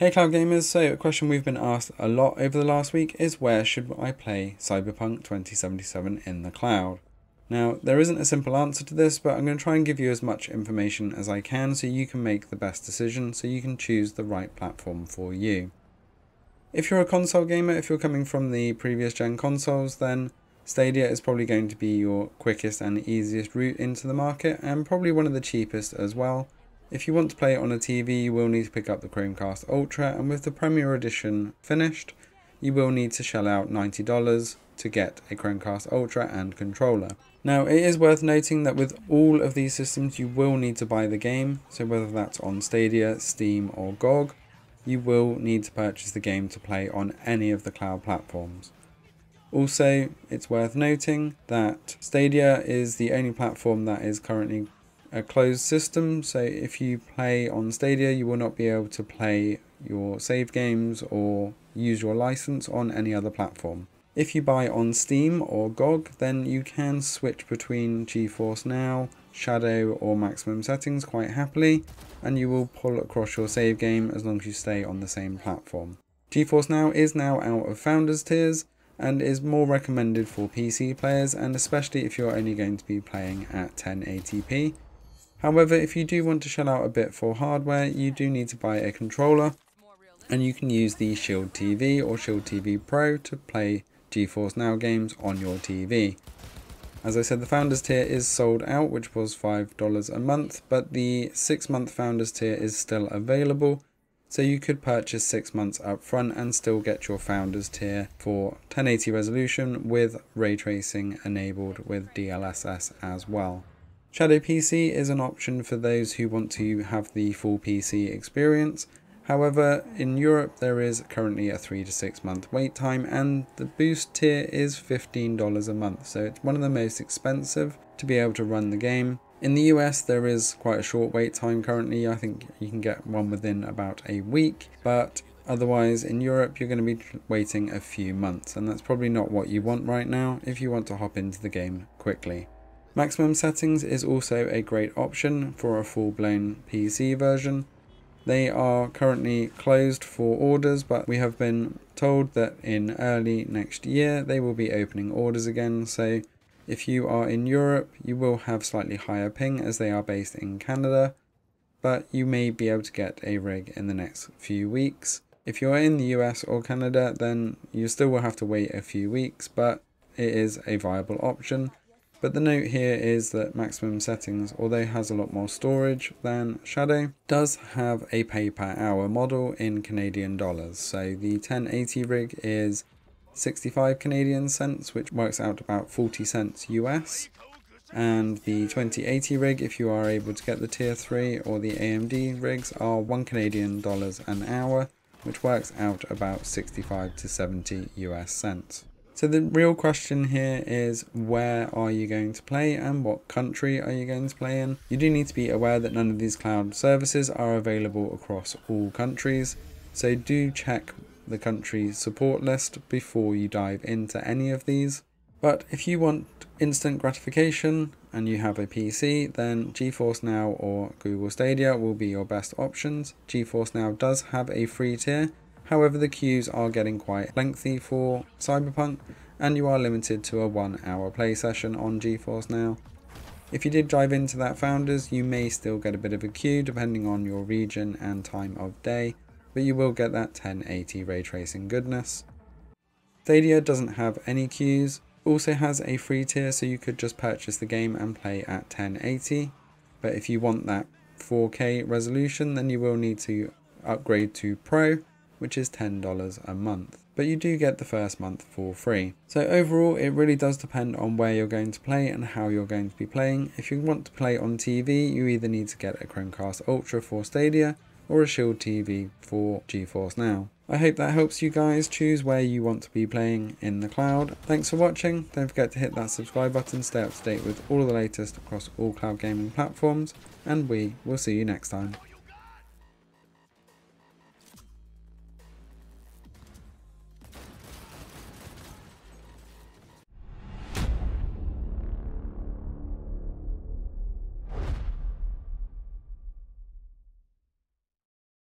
Hey Cloud Gamers, so a question we've been asked a lot over the last week is where should I play Cyberpunk 2077 in the cloud? Now, there isn't a simple answer to this, but I'm going to try and give you as much information as I can so you can make the best decision, so you can choose the right platform for you. If you're a console gamer, if you're coming from the previous gen consoles, then Stadia is probably going to be your quickest and easiest route into the market, and probably one of the cheapest as well. If you want to play it on a TV, you will need to pick up the Chromecast Ultra, and with the Premier Edition finished, you will need to shell out $90 to get a Chromecast Ultra and controller. Now, it is worth noting that with all of these systems, you will need to buy the game, so whether that's on Stadia, Steam or GOG, you will need to purchase the game to play on any of the cloud platforms. Also, it's worth noting that Stadia is the only platform that is currently a closed system, so if you play on Stadia you will not be able to play your save games or use your license on any other platform. If you buy on Steam or GOG, then you can switch between GeForce NOW, Shadow or maximum settings quite happily, and you will pull across your save game as long as you stay on the same platform. GeForce NOW is now out of Founders tiers and is more recommended for PC players, and especially if you're only going to be playing at 1080p. However, if you do want to shell out a bit for hardware, you do need to buy a controller, and you can use the Shield TV or Shield TV Pro to play GeForce NOW games on your TV. As I said, the Founders tier is sold out, which was $5 a month, but the 6-month Founders tier is still available, so you could purchase 6 months up front and still get your Founders tier for 1080 resolution with ray tracing enabled with DLSS as well. Shadow PC is an option for those who want to have the full PC experience. However, in Europe there is currently a 3 to 6 month wait time, and the Boost tier is $15 a month, so it's one of the most expensive to be able to run the game. In the US there is quite a short wait time currently. I think you can get one within about a week, but otherwise in Europe you're going to be waiting a few months, and that's probably not what you want right now if you want to hop into the game quickly. Maximum settings is also a great option for a full-blown PC version. They are currently closed for orders, but we have been told that in early next year they will be opening orders again, so if you are in Europe you will have slightly higher ping as they are based in Canada, but you may be able to get a rig in the next few weeks. If you're in the US or Canada, then you still will have to wait a few weeks, but it is a viable option. But the note here is that maximum settings, although it has a lot more storage than Shadow, does have a pay per hour model in Canadian dollars. So the 1080 rig is 65 Canadian cents, which works out to about 40 cents US. And the 2080 rig, if you are able to get the tier 3 or the AMD rigs, are 1 Canadian dollars an hour, which works out about 65 to 70 US cents. So the real question here is, where are you going to play and what country are you going to play in? You do need to be aware that none of these cloud services are available across all countries, so do check the country support list before you dive into any of these. But if you want instant gratification and you have a PC, then GeForce NOW or Google Stadia will be your best options. GeForce NOW does have a free tier. However, the queues are getting quite lengthy for Cyberpunk, and you are limited to a 1-hour play session on GeForce NOW. If you did dive into that Founders, you may still get a bit of a queue depending on your region and time of day, but you will get that 1080 ray tracing goodness. Stadia doesn't have any queues, also has a free tier, so you could just purchase the game and play at 1080, but if you want that 4K resolution, then you will need to upgrade to Pro, which is $10 a month, but you do get the first month for free. So overall, it really does depend on where you're going to play and how you're going to be playing. If you want to play on TV, you either need to get a Chromecast Ultra for Stadia or a Shield TV for GeForce NOW. I hope that helps you guys choose where you want to be playing in the cloud. Thanks for watching. Don't forget to hit that subscribe button to stay up to date with all of the latest across all cloud gaming platforms, and we will see you next time.